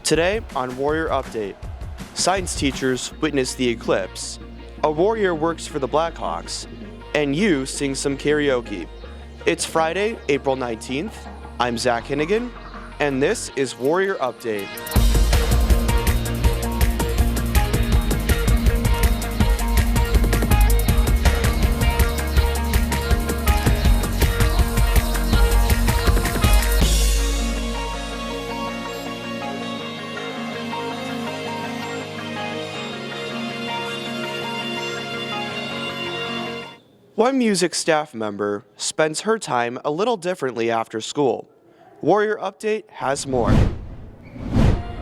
Today on Warrior Update, science teachers witness the eclipse, a warrior works for the Blackhawks, and you sing some karaoke. It's Friday, April 19th. I'm Zach Hinnigan, and this is Warrior Update. One music staff member spends her time a little differently after school. Warrior Update has more.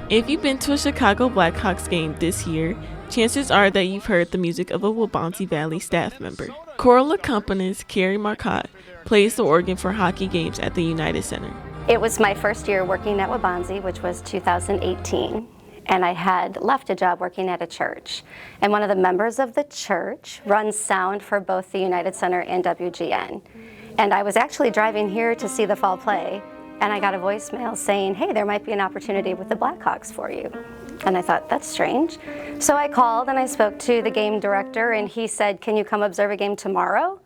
If you've been to a Chicago Blackhawks game this year, chances are that you've heard the music of a Waubonsie Valley staff member. Choral accompanist Carrie Marcotte plays the organ for hockey games at the United Center. It was my first year working at Waubonsie, which was 2018. And I had left a job working at a church. And one of the members of the church runs sound for both the United Center and WGN. And I was actually driving here to see the fall play, and I got a voicemail saying, hey, there might be an opportunity with the Blackhawks for you. And I thought, that's strange. So I called and I spoke to the game director, and he said, can you come observe a game tomorrow?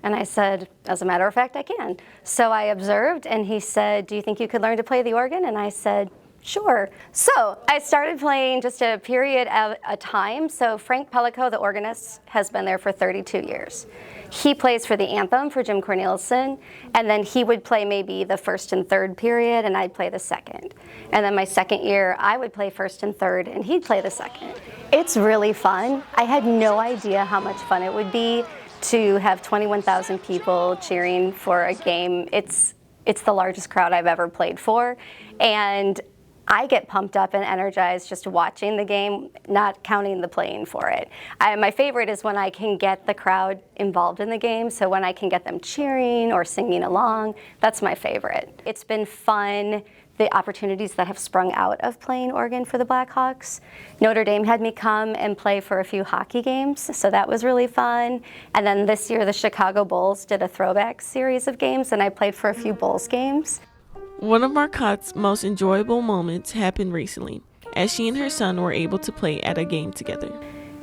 And I said, as a matter of fact, I can. So I observed, and he said, do you think you could learn to play the organ? And I said, sure. So I started playing just a period at a time. So Frank Pellico, the organist, has been there for 32 years. He plays for the anthem for Jim Cornelison, and then he would play maybe the first and third period, and I'd play the second. And then my second year, I would play first and third, and he'd play the second. It's really fun. I had no idea how much fun it would be to have 21,000 people cheering for a game. It's the largest crowd I've ever played for, and I get pumped up and energized just watching the game, not counting the playing for it. My favorite is when I can get the crowd involved in the game, so when I can get them cheering or singing along, that's my favorite. It's been fun, the opportunities that have sprung out of playing organ for the Blackhawks. Notre Dame had me come and play for a few hockey games, so that was really fun. And then this year, the Chicago Bulls did a throwback series of games, and I played for a few Bulls games. One of Marcotte's most enjoyable moments happened recently, as she and her son were able to play at a game together.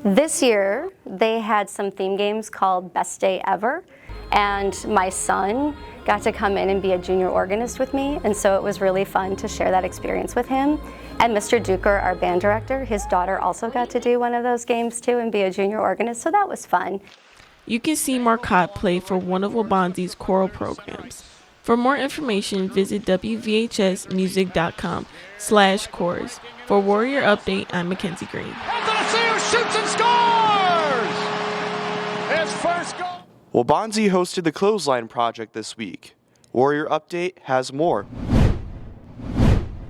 This year, they had some theme games called Best Day Ever, and my son got to come in and be a junior organist with me, and so it was really fun to share that experience with him. And Mr. Duker, our band director, his daughter also got to do one of those games too and be a junior organist, so that was fun. You can see Marcotte play for one of Waubonsie's choral programs. For more information, visit wvhsmusic.com/chorus. For Warrior Update, I'm Mackenzie Green. Anthony Sears shoots and scores! His first goal. Waubonsie hosted the Clothesline Project this week. Warrior Update has more.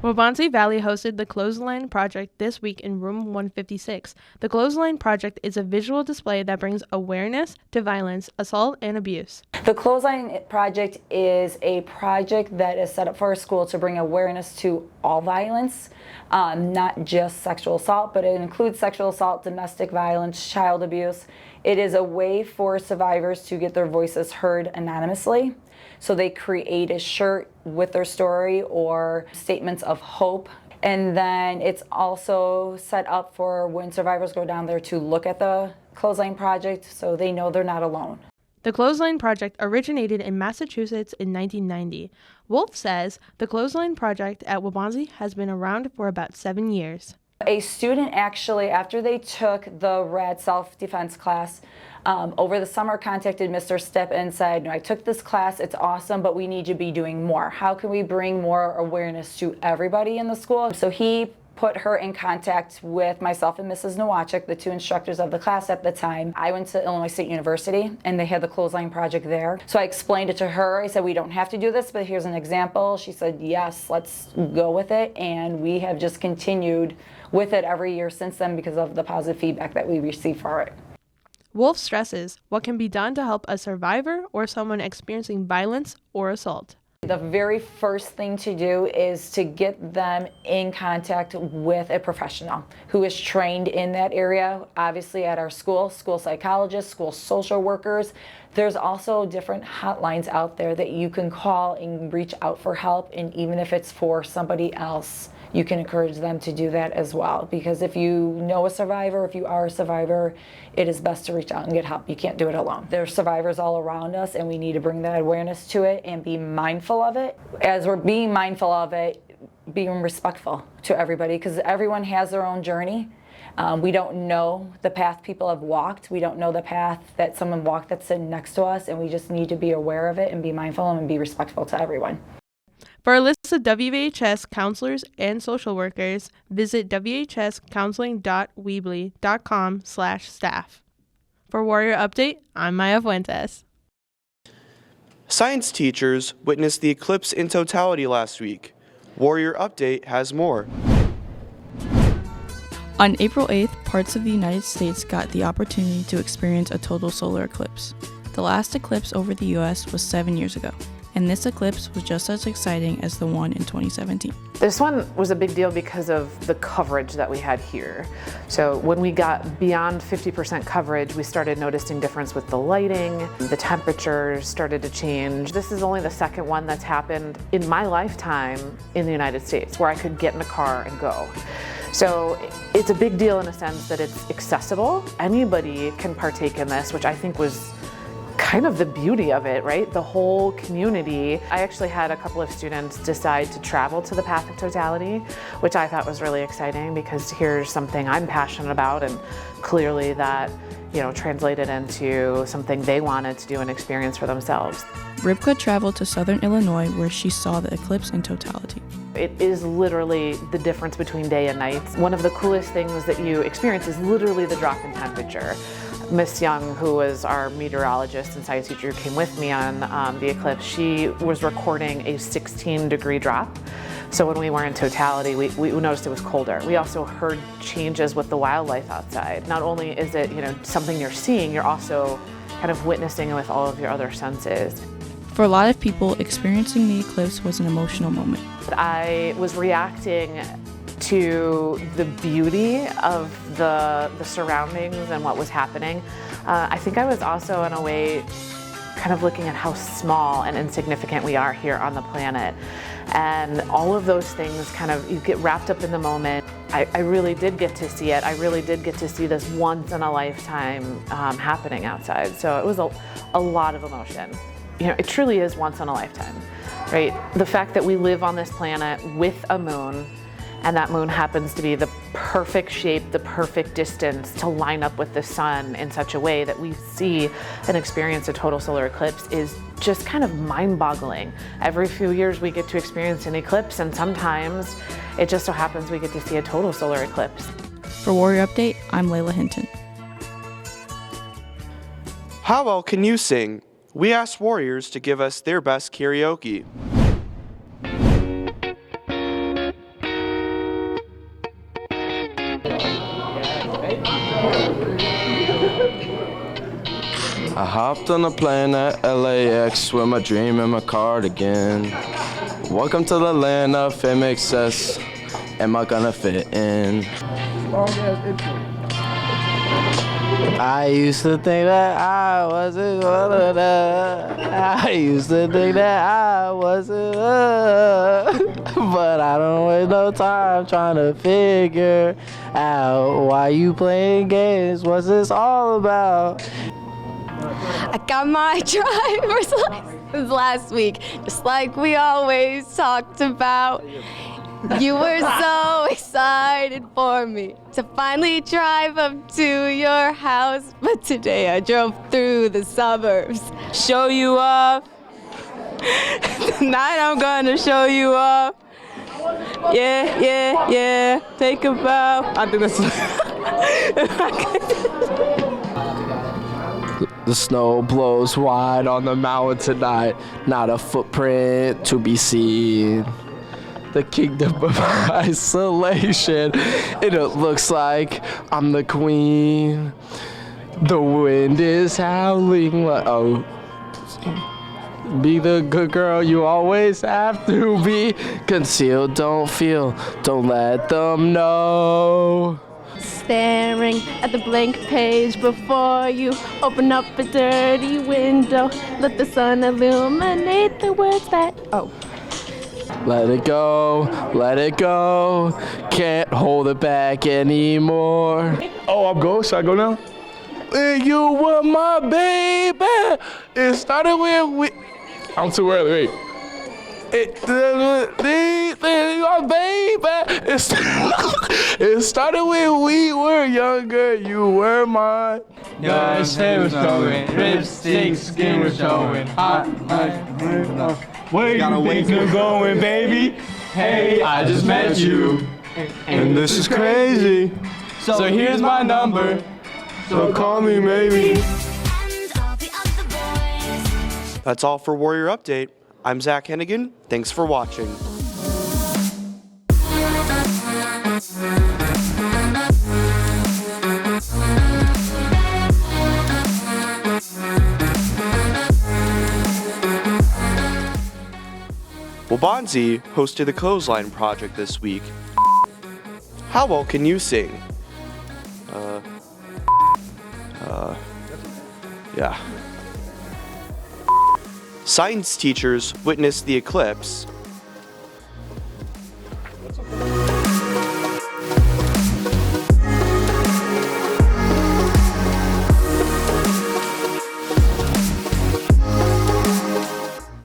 Waubonsie Valley hosted the Clothesline Project this week in Room 156. The Clothesline Project is a visual display that brings awareness to violence, assault, and abuse. The Clothesline Project is a project that is set up for our school to bring awareness to all violence, not just sexual assault, but it includes sexual assault, domestic violence, child abuse. It is a way for survivors to get their voices heard anonymously. So they create a shirt with their story or statements of hope. And then it's also set up for when survivors go down there to look at the Clothesline Project so they know they're not alone. The Clothesline Project originated in Massachusetts in 1990. Wolf says the Clothesline Project at Waubonsie has been around for about 7 years. A student actually, after they took the RAD self-defense class, over the summer contacted Mr. Stipp and said, I took this class, it's awesome, but we need you to be doing more. How can we bring more awareness to everybody in the school? So he put her in contact with myself and Mrs. Nowacek, the two instructors of the class at the time. I went to Illinois State University and they had the Clothesline Project there. So I explained it to her. I said, we don't have to do this, but here's an example. She said, yes, let's go with it. And we have just continued with it every year since then because of the positive feedback that we receive for it. Wolf stresses what can be done to help a survivor or someone experiencing violence or assault. The very first thing to do is to get them in contact with a professional who is trained in that area, obviously at our school psychologists, school social workers. There's also different hotlines out there that you can call and reach out for help, and even if it's for somebody else, you can encourage them to do that as well. Because if you know a survivor, if you are a survivor, it is best to reach out and get help. You can't do it alone. There's survivors all around us, and we need to bring that awareness to it and be mindful of it. As we're being mindful of it, being respectful to everybody, because everyone has their own journey. We don't know the path people have walked. We don't know the path that someone walked that's sitting next to us, and we just need to be aware of it and be mindful and be respectful to everyone. For a list of WVHS counselors and social workers, visit whscounseling.weebly.com/staff. For Warrior Update, I'm Maya Fuentes. Science teachers witnessed the eclipse in totality last week. Warrior Update has more. On April 8th, parts of the United States got the opportunity to experience a total solar eclipse. The last eclipse over the U.S. was 7 years ago, and this eclipse was just as exciting as the one in 2017. This one was a big deal because of the coverage that we had here. So when we got beyond 50% coverage, we started noticing difference with the lighting, the temperatures started to change. This is only the second one that's happened in my lifetime in the United States where I could get in a car and go. So it's a big deal in a sense that it's accessible. Anybody can partake in this, which I think was kind of the beauty of it, right? The whole community. I actually had a couple of students decide to travel to the Path of Totality, which I thought was really exciting because here's something I'm passionate about, and clearly that, translated into something they wanted to do and experience for themselves. Ribka traveled to southern Illinois where she saw the eclipse in totality. It is literally the difference between day and night. One of the coolest things that you experience is literally the drop in temperature. Miss Young, who was our meteorologist and science teacher who came with me on the eclipse, she was recording a 16-degree drop. So when we were in totality, we noticed it was colder. We also heard changes with the wildlife outside. Not only is it something you're seeing, you're also kind of witnessing it with all of your other senses. For a lot of people, experiencing the eclipse was an emotional moment. I was reacting to the beauty of the surroundings and what was happening. I think I was also, in a way, kind of looking at how small and insignificant we are here on the planet. And all of those things you get wrapped up in the moment. I really did get to see it. I really did get to see this once in a lifetime happening outside. So it was a lot of emotion. It truly is once in a lifetime, right? The fact that we live on this planet with a moon, and that moon happens to be the perfect shape, the perfect distance to line up with the sun in such a way that we see and experience a total solar eclipse is just kind of mind-boggling. Every few years we get to experience an eclipse, and sometimes it just so happens we get to see a total solar eclipse. For Warrior Update, I'm Layla Hinton. How well can you sing? We asked warriors to give us their best karaoke. I hopped on a plane at LAX with my dream and my cardigan. Welcome to the land of fame excess. Am I gonna fit in? I used to think that I wasn't one of them. I used to think that I wasn't but I don't waste no time trying to figure out why you playing games. What's this all about? I got my driver's license last week, just like we always talked about. You were so excited for me to finally drive up to your house, but today I drove through the suburbs. Show you off. Tonight I'm gonna show you off. Yeah. Take a bow. I think that's. The snow blows wide on the mountain tonight, not a footprint to be seen. The kingdom of isolation, it looks like I'm the queen. The wind is howling, be the good girl you always have to be. Conceal, don't feel, don't let them know. staring at the blank page before you. Open up a dirty window, let the sun illuminate the words that. Oh. Let it go, can't hold it back anymore. Oh, I'm go. Should I go now? When you were my baby, it started when we. I'm too early. Wait. My baby, it started when we were younger. You were mine. Your hair was showing, lipstick, skin was showing, hot like where you think you're going, baby? Hey, I just met you, and this is crazy. So here's my number, so call me maybe. That's all for Warrior Update. I'm Zach Hennigan. Thanks for watching. Waubonsie hosted the Clothesline Project this week. How well can you sing? Yeah. Science teachers witnessed the eclipse.